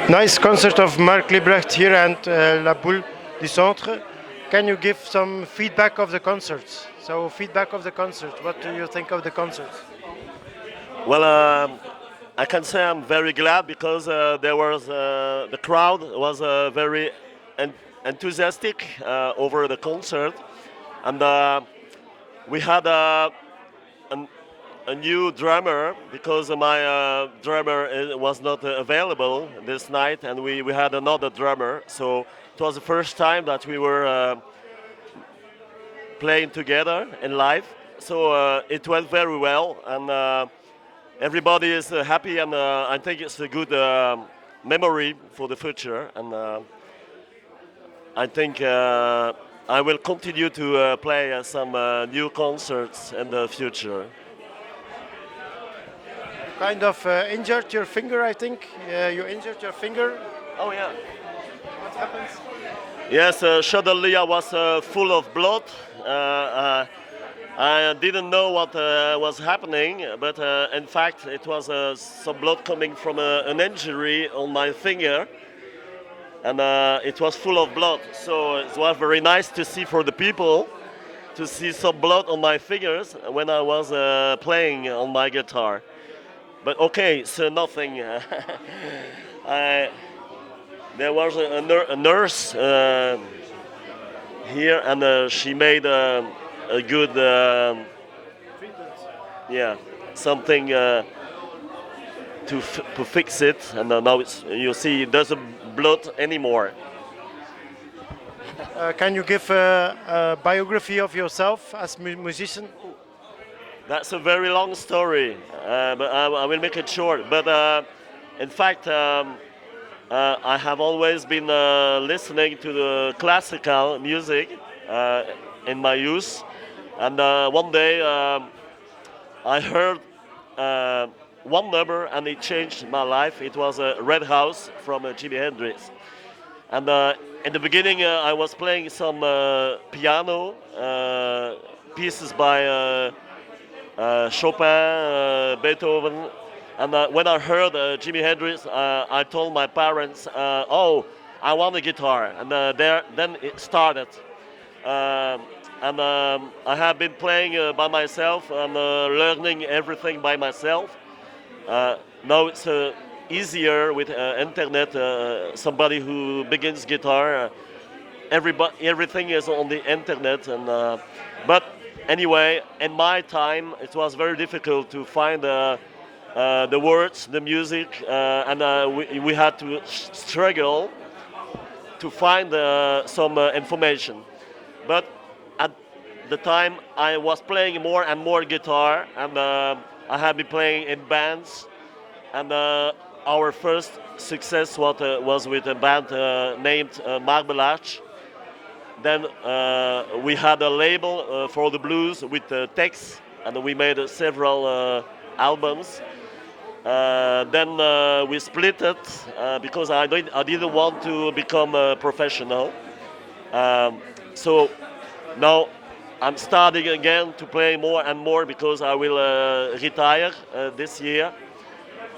Nice concert of Marc Librecht here and La Boule du Centre. Can you give some feedback of the concerts? So feedback of the concert. What do you think of the concerts? Well, I can say I'm very glad because the crowd was very en- enthusiastic over the concert, and we had an, a new drummer because my drummer was not available this night, and we had another drummer. So it was the first time that we were playing together in live. So it went very well, and everybody is happy, and I think it's a good memory for the future. And I think I will continue to play some new concerts in the future. Kind of injured your finger, I think. You injured your finger. Oh yeah. What happens? Yes, suddenly I was full of blood. I didn't know what was happening, but in fact it was some blood coming from an injury on my finger, and it was full of blood. So it was very nice to see for the people to see some blood on my fingers when I was playing on my guitar. But okay, so nothing. I, there was a nurse here, and she made a good, yeah, something to fix it, and now it's, you see, it doesn't blood anymore. Can you give a biography of yourself as musician? That's a very long story, but I will make it short. But in fact, I have always been listening to the classical music in my youth, and one day I heard one number, and it changed my life. It was a Red House from Jimi Hendrix, and in the beginning I was playing some piano pieces by Chopin, Beethoven, and when I heard Jimi Hendrix, I told my parents, "Oh, I want a guitar," and then it started. And I have been playing by myself and learning everything by myself. Now it's easier with internet. Somebody who begins guitar, everything is on the internet, and but anyway, in my time, it was very difficult to find the words, the music, and we had to struggle to find some information. But at the time, I was playing more and more guitar, and I have been playing in bands. And our first success was with a band named Marc Librecht. Then we had a label for the blues with Tex, and we made several albums. Then we split it because I didn't want to become a professional. So now I'm starting again to play more and more because I will retire this year.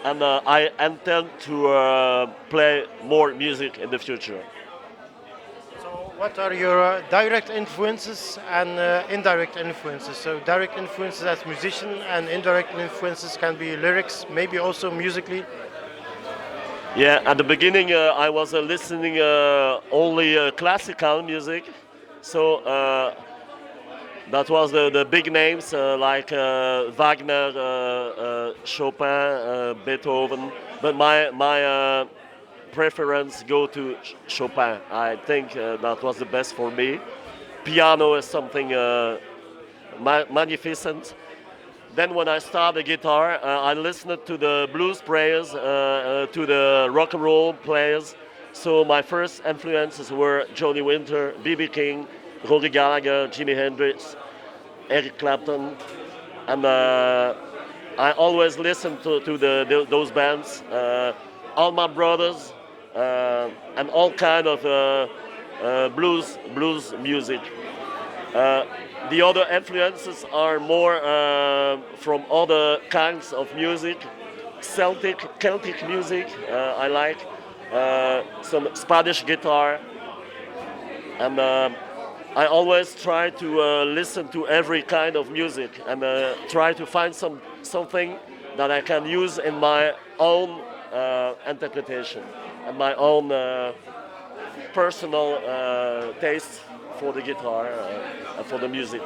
And I intend to play more music in the future. So what are your direct influences and indirect influences? So direct influences as musician and indirect influences can be lyrics, maybe also musically. Yeah, at the beginning I was listening only classical music, so that was the big names like Wagner, Chopin, Beethoven. But my preference go to Chopin. I think that was the best for me. Piano is something magnificent. Then when I started guitar, I listened to the blues players, to the rock and roll players. So my first influences were Johnny Winter, B.B. King, Rory Gallagher, Jimi Hendrix, Eric Clapton, and I always listened to those bands, Allman Brothers, and all kind of blues music. The other influences are more from other kinds of music, Celtic music I like, some Spanish guitar, and I always try to listen to every kind of music and try to find something that I can use in my own interpretation and my own personal taste for the guitar and for the music.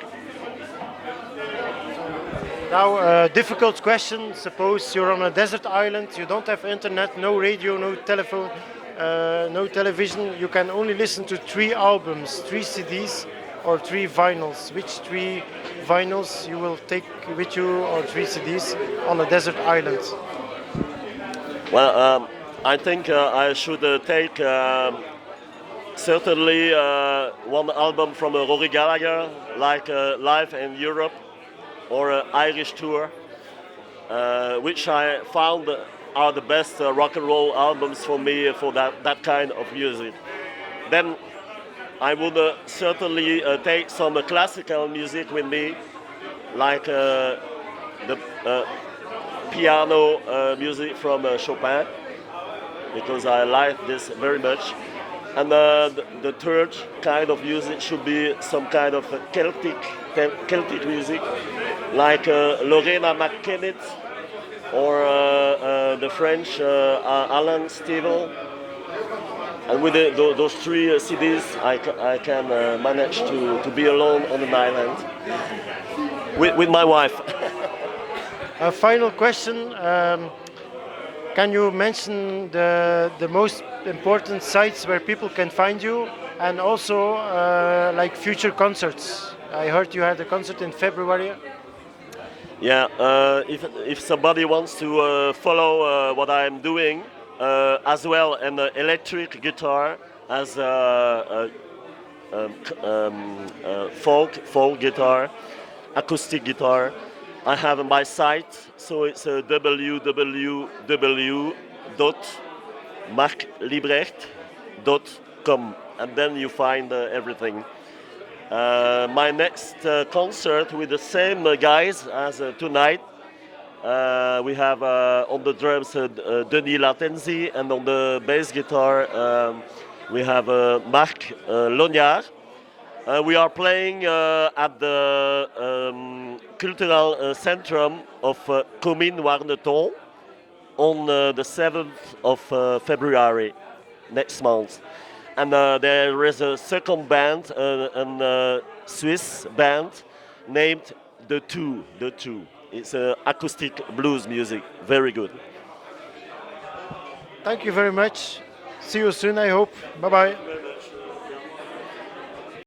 Now, a difficult question. Suppose you're on a desert island, you don't have internet, no radio, no telephone, no television. You can only listen to 3 albums, 3 CDs, or 3 vinyls. Which 3 vinyls you will take with you, or 3 CDs on a desert island? Well, I think I should take certainly one album from Rory Gallagher, like Live in Europe, or Irish Tour, which I found are the best rock and roll albums for me for that kind of music. Then I would certainly take some classical music with me, like the piano music from Chopin, because I like this very much. And the third kind of music should be some kind of Celtic music, like Lorena McKennitt or the French Alan Stivell. And with those 3 CDs, I can manage to be alone on an island with my wife. A final question. Can you mention the most important sites where people can find you, and also like future concerts? I heard you had a concert in February. Yeah, if somebody wants to follow what I'm doing, as well an electric guitar as folk guitar, acoustic guitar, I have my site, so it's www.marclibrecht.com, and then you find everything. My next concert with the same guys as tonight. We have on the drums Denis Latenzi, and on the bass guitar we have Marc Lognard. We are playing at the Cultural Centrum of Comines Warneton on the 7th of February next month. And there is a second band, a Swiss band named The Two. It's acoustic blues music, very good. Thank you very much. See you soon, I hope. Bye bye.